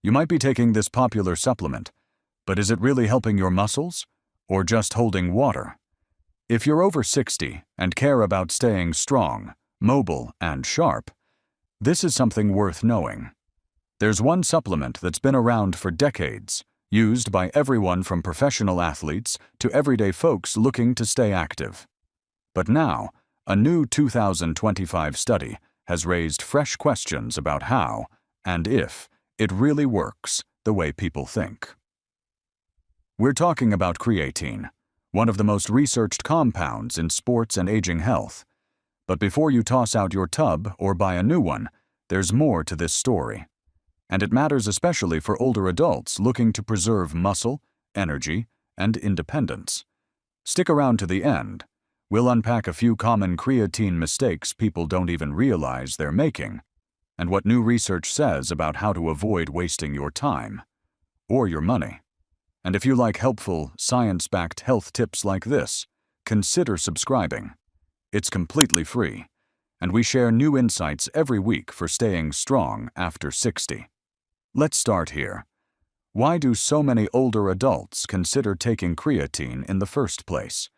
You might be taking this popular supplement, but is it really helping your muscles, or just holding water? If you're over 60 and care about staying strong, mobile, and sharp, this is something worth knowing. There's one supplement that's been around for decades, used by everyone from professional athletes to everyday folks looking to stay active. But now, a new 2025 study has raised fresh questions about how, and if, it really works the way people think. We're talking about creatine, one of the most researched compounds in sports and aging health. But before you toss out your tub or buy a new one, there's more to this story. And it matters especially for older adults looking to preserve muscle, energy, and independence. Stick around to the end. We'll unpack a few common creatine mistakes people don't even realize they're making, and what new research says about how to avoid wasting your time or your money. And if you like helpful, science-backed health tips like this, consider subscribing. It's completely free, and we share new insights every week for staying strong after 60. Let's start here. Why do so many older adults consider taking creatine in the first place?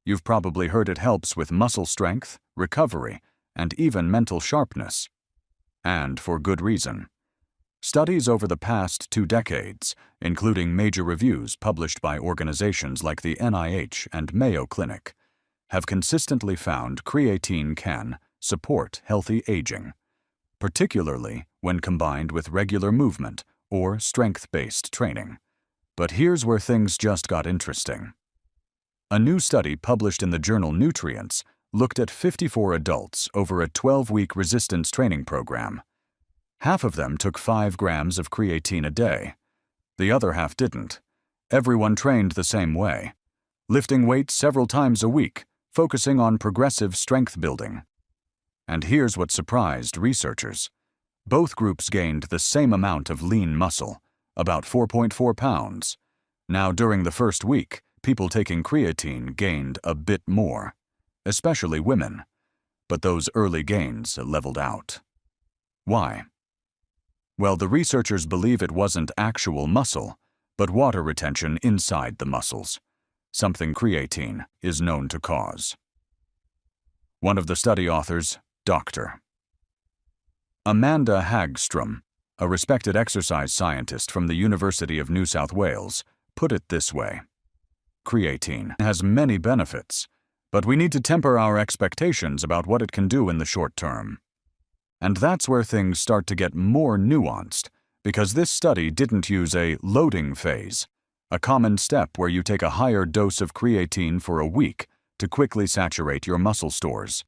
You've probably heard it helps with muscle strength, recovery, and even mental sharpness. And for good reason. Studies over the past 2 decades, including major reviews published by organizations like the NIH and Mayo Clinic, have consistently found creatine can support healthy aging, particularly when combined with regular movement or strength-based training. But here's where things just got interesting. A new study published in the journal Nutrients looked at 54 adults over a 12-week resistance training program. Half of them took 5 grams of creatine a day. The other half didn't. Everyone trained the same way, lifting weights several times a week, focusing on progressive strength building. And here's what surprised researchers. Both groups gained the same amount of lean muscle, about 4.4 pounds. Now, during the first week, people taking creatine gained a bit more, especially women. But those early gains leveled out. Why? Well, the researchers believe it wasn't actual muscle, but water retention inside the muscles, something creatine is known to cause. One of the study authors, Dr. Amanda Hagstrom, a respected exercise scientist from the University of New South Wales, put it this way. Creatine has many benefits, but we need to temper our expectations about what it can do in the short term. And that's where things start to get more nuanced, because this study didn't use a loading phase, a common step where you take a higher dose of creatine for a week to quickly saturate your muscle stores.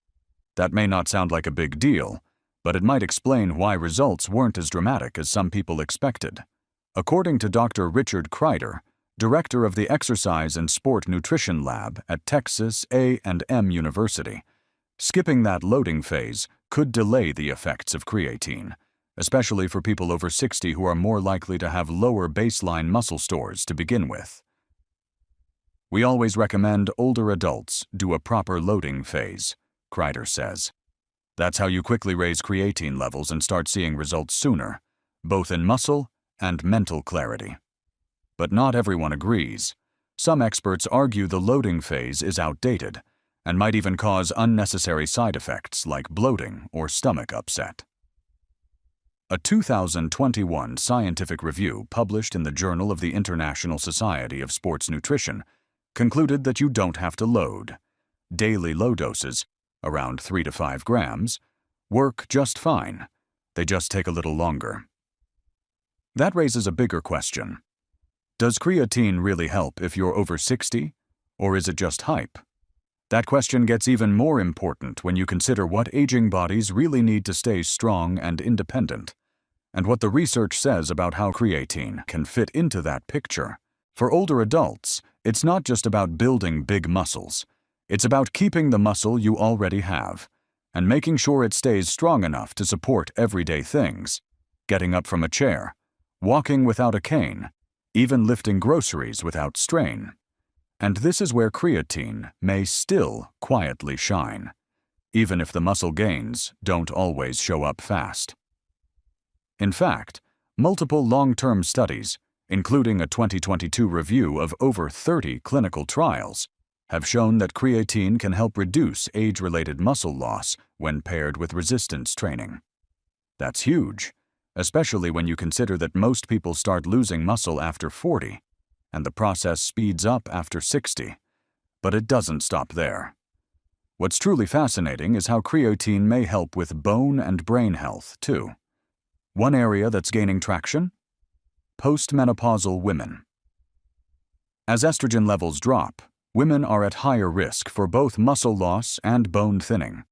That may not sound like a big deal, but it might explain why results weren't as dramatic as some people expected. According to Dr. Richard Kreider, director of the Exercise and Sport Nutrition Lab at Texas A&M University, skipping that loading phase could delay the effects of creatine, especially for people over 60 who are more likely to have lower baseline muscle stores to begin with. We always recommend older adults do a proper loading phase, Kreider says. That's how you quickly raise creatine levels and start seeing results sooner, both in muscle and mental clarity. But not everyone agrees. Some experts argue the loading phase is outdated and might even cause unnecessary side effects like bloating or stomach upset. A 2021 scientific review published in the Journal of the International Society of Sports Nutrition concluded that you don't have to load. Daily low doses, around 3 to 5 grams, work just fine. They just take a little longer. That raises a bigger question. Does creatine really help if you're over 60, or is it just hype? That question gets even more important when you consider what aging bodies really need to stay strong and independent, and what the research says about how creatine can fit into that picture. For older adults, it's not just about building big muscles. It's about keeping the muscle you already have, and making sure it stays strong enough to support everyday things, getting up from a chair, walking without a cane, even lifting groceries without strain. And this is where creatine may still quietly shine, even if the muscle gains don't always show up fast. In fact, Multiple long-term studies, including a 2022 review of over 30 clinical trials, have shown that creatine can help reduce age-related muscle loss when paired with resistance training. That's huge, especially when you consider that most people start losing muscle after 40, and the process speeds up after 60. But it doesn't stop there. What's truly fascinating is how creatine may help with bone and brain health, too. One area that's gaining traction? Postmenopausal women. As estrogen levels drop, women are at higher risk for both muscle loss and bone thinning.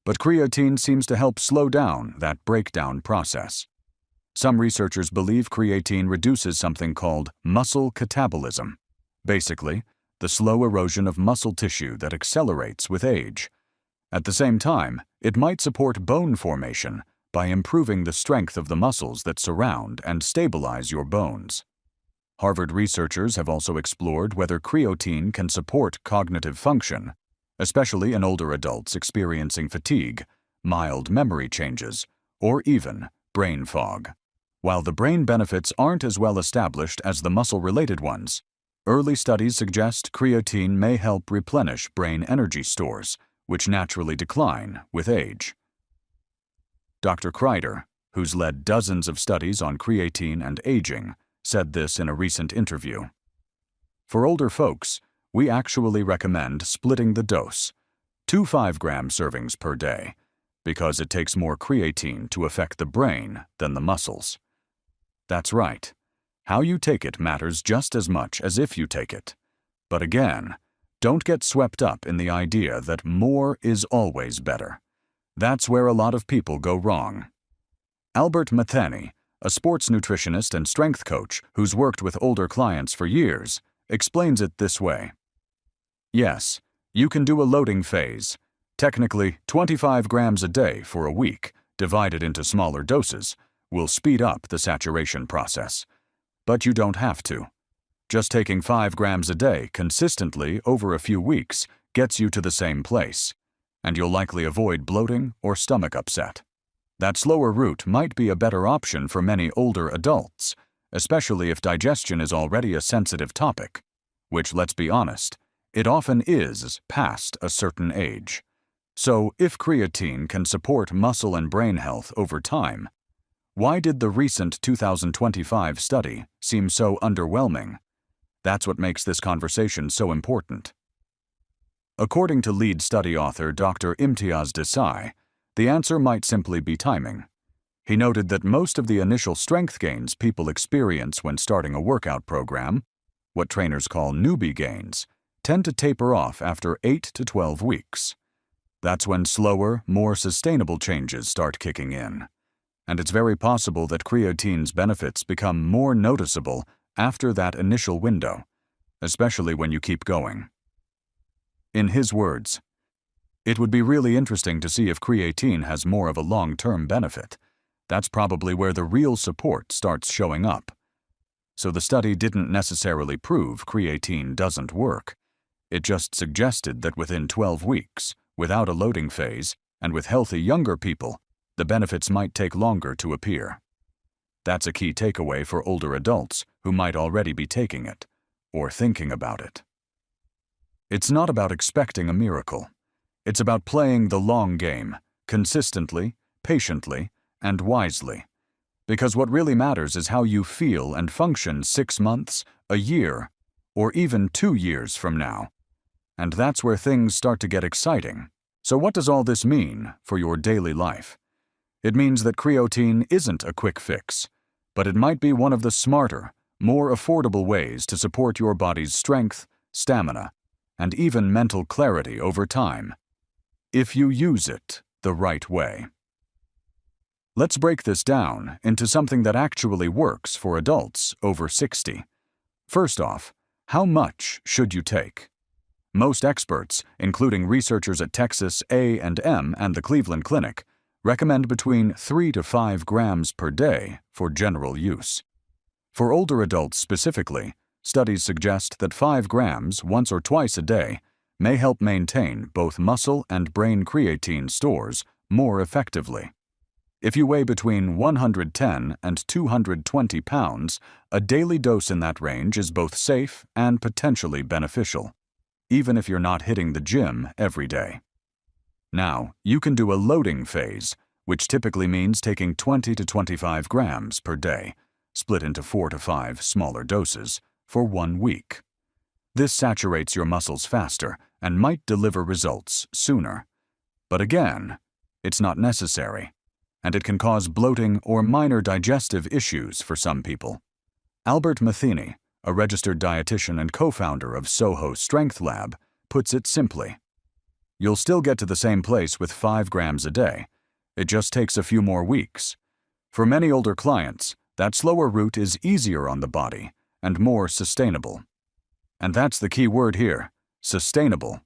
But creatine seems to help slow down that breakdown process. Some researchers believe creatine reduces something called muscle catabolism. Basically, the slow erosion of muscle tissue that accelerates with age. At the same time, it might support bone formation by improving the strength of the muscles that surround and stabilize your bones. Harvard researchers have also explored whether creatine can support cognitive function, especially in older adults experiencing fatigue, mild memory changes, or even brain fog. While the brain benefits aren't as well established as the muscle-related ones, early studies suggest creatine may help replenish brain energy stores, which naturally decline with age. Dr. Kreider, who's led dozens of studies on creatine and aging, said this in a recent interview. For older folks, we actually recommend splitting the dose, 2 5-gram servings per day, because it takes more creatine to affect the brain than the muscles. That's right. How you take it matters just as much as if you take it. But again, don't get swept up in the idea that more is always better. That's where a lot of people go wrong. Albert Matheny, a sports nutritionist and strength coach who's worked with older clients for years, explains it this way. Yes, you can do a loading phase, technically 25 grams a day for a week, divided into smaller doses, will speed up the saturation process. But you don't have to. Just taking 5 grams a day consistently over a few weeks gets you to the same place, and you'll likely avoid bloating or stomach upset. That slower route might be a better option for many older adults, especially if digestion is already a sensitive topic, which, let's be honest, it often is past a certain age. So if creatine can support muscle and brain health over time, why did the recent 2025 study seem so underwhelming? That's what makes this conversation so important. According to lead study author Dr. Imtiaz Desai, the answer might simply be timing. He noted that most of the initial strength gains people experience when starting a workout program, what trainers call newbie gains, tend to taper off after 8 to 12 weeks. That's when slower, more sustainable changes start kicking in. And it's very possible that creatine's benefits become more noticeable after that initial window, especially when you keep going. In his words, it would be really interesting to see if creatine has more of a long-term benefit. That's probably where the real support starts showing up. So the study didn't necessarily prove creatine doesn't work. It just suggested that within 12 weeks, without a loading phase, and with healthy younger people, the benefits might take longer to appear. That's a key takeaway for older adults who might already be taking it, or thinking about it. It's not about expecting a miracle. It's about playing the long game, consistently, patiently, and wisely. Because what really matters is how you feel and function 6 months, a year, or even 2 years from now. And that's where things start to get exciting. So what does all this mean for your daily life? It means that creatine isn't a quick fix, but it might be one of the smarter, more affordable ways to support your body's strength, stamina, and even mental clarity over time, if you use it the right way. Let's break this down into something that actually works for adults over 60. First off, how much should you take? Most experts, including researchers at Texas A&M and the Cleveland Clinic, recommend between 3 to 5 grams per day for general use. For older adults specifically, studies suggest that 5 grams once or twice a day may help maintain both muscle and brain creatine stores more effectively. If you weigh between 110 and 220 pounds, a daily dose in that range is both safe and potentially beneficial, even if you're not hitting the gym every day. Now, you can do a loading phase, which typically means taking 20 to 25 grams per day, split into 4 to 5 smaller doses, for 1 week. This saturates your muscles faster and might deliver results sooner. But again, it's not necessary, and it can cause bloating or minor digestive issues for some people. Albert Matheny, a registered dietitian and co-founder of Soho Strength Lab, puts it simply. You'll still get to the same place with 5 grams a day. It just takes a few more weeks. For many older clients, that slower route is easier on the body and more sustainable. And that's the key word here, sustainable.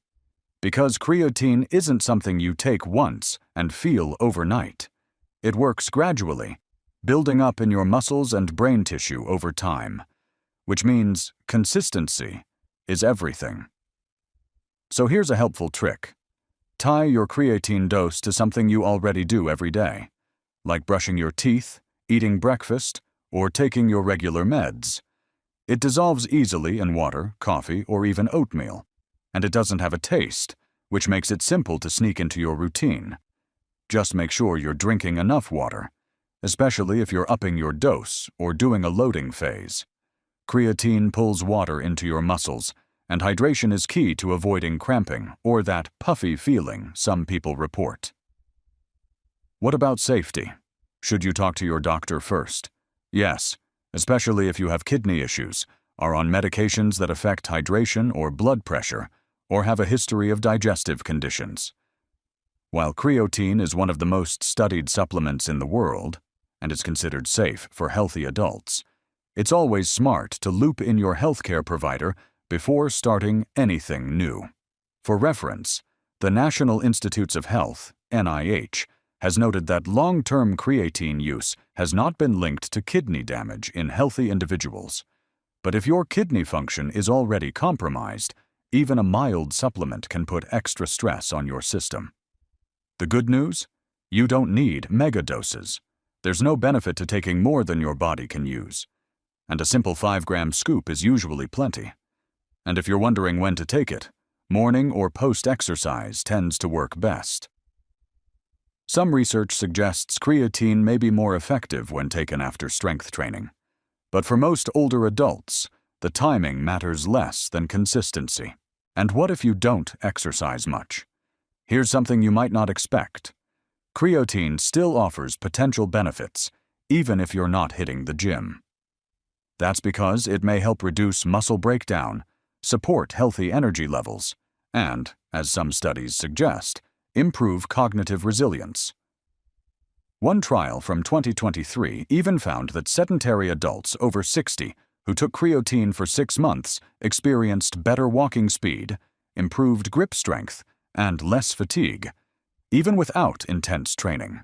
Because creatine isn't something you take once and feel overnight. It works gradually, building up in your muscles and brain tissue over time, which means consistency is everything. So here's a helpful trick. Tie your creatine dose to something you already do every day, like brushing your teeth, eating breakfast, or taking your regular meds. It dissolves easily in water, coffee, or even oatmeal, and it doesn't have a taste, which makes it simple to sneak into your routine. Just make sure you're drinking enough water, especially if you're upping your dose or doing a loading phase. Creatine pulls water into your muscles, and hydration is key to avoiding cramping or that puffy feeling some people report. What about safety? Should you talk to your doctor first? Yes, especially if you have kidney issues, are on medications that affect hydration or blood pressure, or have a history of digestive conditions. While creatine is one of the most studied supplements in the world, and is considered safe for healthy adults, it's always smart to loop in your healthcare provider before starting anything new. For reference, the National Institutes of Health, NIH, has noted that long-term creatine use has not been linked to kidney damage in healthy individuals. But if your kidney function is already compromised, even a mild supplement can put extra stress on your system. The good news? You don't need megadoses. There's no benefit to taking more than your body can use. And a simple 5-gram scoop is usually plenty. And if you're wondering when to take it, morning or post-exercise tends to work best. Some research suggests creatine may be more effective when taken after strength training. But for most older adults, the timing matters less than consistency. And what if you don't exercise much? Here's something you might not expect. Creatine still offers potential benefits, even if you're not hitting the gym. That's because it may help reduce muscle breakdown, support healthy energy levels, and, as some studies suggest, improve cognitive resilience. One trial from 2023 even found that sedentary adults over 60 who took creatine for 6 months experienced better walking speed, improved grip strength, and less fatigue, even without intense training.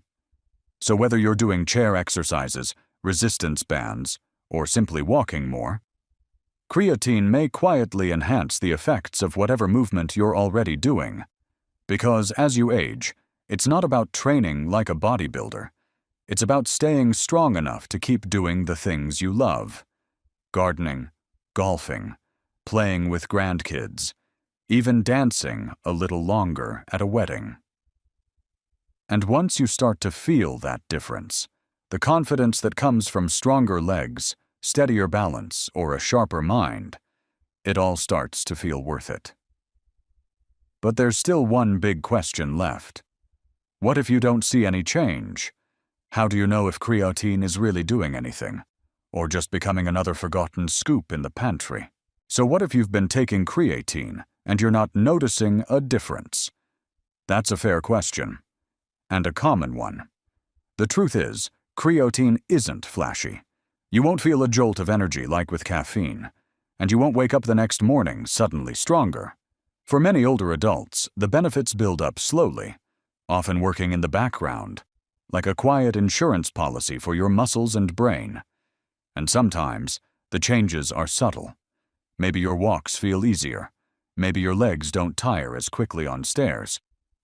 So whether you're doing chair exercises, resistance bands, or simply walking more, creatine may quietly enhance the effects of whatever movement you're already doing. Because as you age, it's not about training like a bodybuilder. It's about staying strong enough to keep doing the things you love. Gardening, golfing, playing with grandkids, even dancing a little longer at a wedding. And once you start to feel that difference, the confidence that comes from stronger legs, steadier balance, or a sharper mind, it all starts to feel worth it. But there's still one big question left. What if you don't see any change? How do you know if creatine is really doing anything, or just becoming another forgotten scoop in the pantry? So what if you've been taking creatine and you're not noticing a difference? That's a fair question, and a common one. The truth is, creatine isn't flashy. You won't feel a jolt of energy like with caffeine, and you won't wake up the next morning suddenly stronger. For many older adults, the benefits build up slowly, often working in the background, like a quiet insurance policy for your muscles and brain. And sometimes, the changes are subtle. Maybe your walks feel easier. Maybe your legs don't tire as quickly on stairs.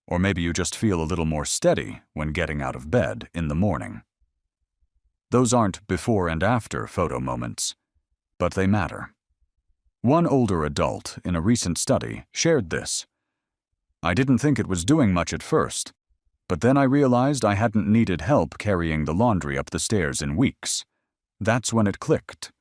Or maybe you just feel a little more steady when getting out of bed in the morning. Those aren't before and after photo moments, but they matter. One older adult in a recent study shared this. "I didn't think it was doing much at first, but then I realized I hadn't needed help carrying the laundry up the stairs in weeks. That's when it clicked."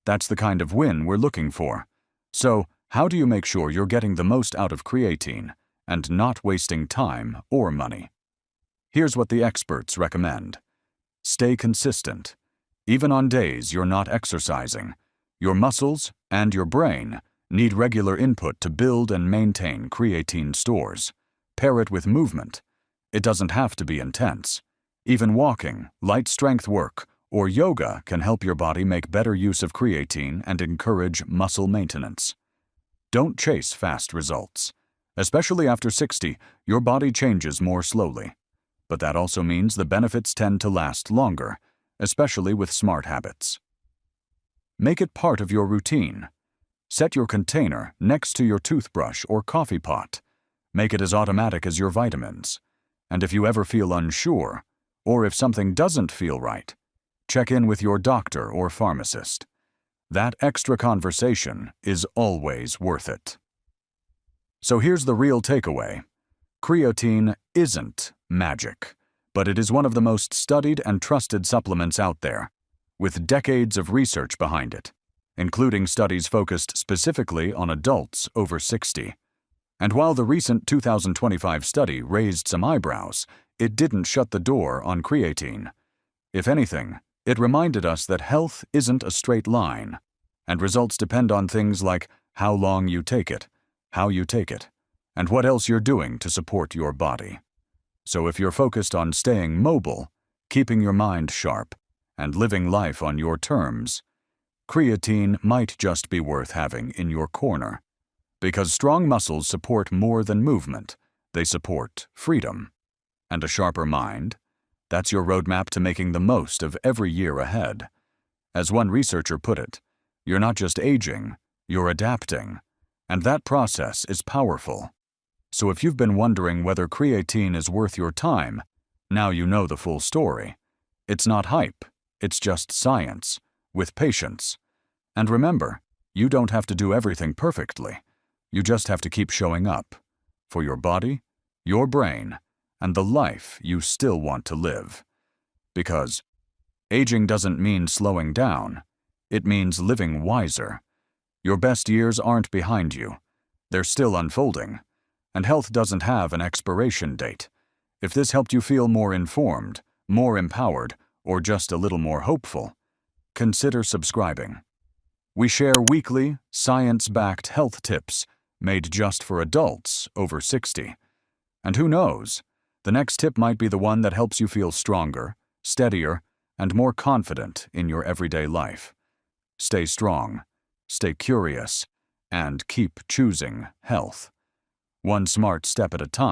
That's the kind of win we're looking for. So, how do you make sure you're getting the most out of creatine and not wasting time or money? Here's what the experts recommend. Stay consistent. Even on days you're not exercising, your muscles and your brain need regular input to build and maintain creatine stores. Pair it with movement. It doesn't have to be intense. Even walking, light strength work, or yoga can help your body make better use of creatine and encourage muscle maintenance. Don't chase fast results. Especially after 60, your body changes more slowly. But that also means the benefits tend to last longer, especially with smart habits. Make it part of your routine. Set your container next to your toothbrush or coffee pot. Make it as automatic as your vitamins. And if you ever feel unsure, or if something doesn't feel right, check in with your doctor or pharmacist. That extra conversation is always worth it. So here's the real takeaway. Creatine isn't magic, but it is one of the most studied and trusted supplements out there, with decades of research behind it, including studies focused specifically on adults over 60. And while the recent 2025 study raised some eyebrows, it didn't shut the door on creatine. If anything, it reminded us that health isn't a straight line, and results depend on things like how long you take it, how you take it, and what else you're doing to support your body. So if you're focused on staying mobile, keeping your mind sharp, and living life on your terms, creatine might just be worth having in your corner. Because strong muscles support more than movement, they support freedom. And a sharper mind? That's your roadmap to making the most of every year ahead. As one researcher put it, you're not just aging, you're adapting. And that process is powerful. So if you've been wondering whether creatine is worth your time, now you know the full story. It's not hype, it's just science, with patience. And remember, you don't have to do everything perfectly. You just have to keep showing up for your body, your brain, and the life you still want to live. Because aging doesn't mean slowing down. It means living wiser. Your best years aren't behind you. They're still unfolding. And health doesn't have an expiration date. If this helped you feel more informed, more empowered, or just a little more hopeful, consider subscribing. We share weekly, science-backed health tips made just for adults over 60. And who knows, the next tip might be the one that helps you feel stronger, steadier, and more confident in your everyday life. Stay strong, stay curious, and keep choosing health. One smart step at a time.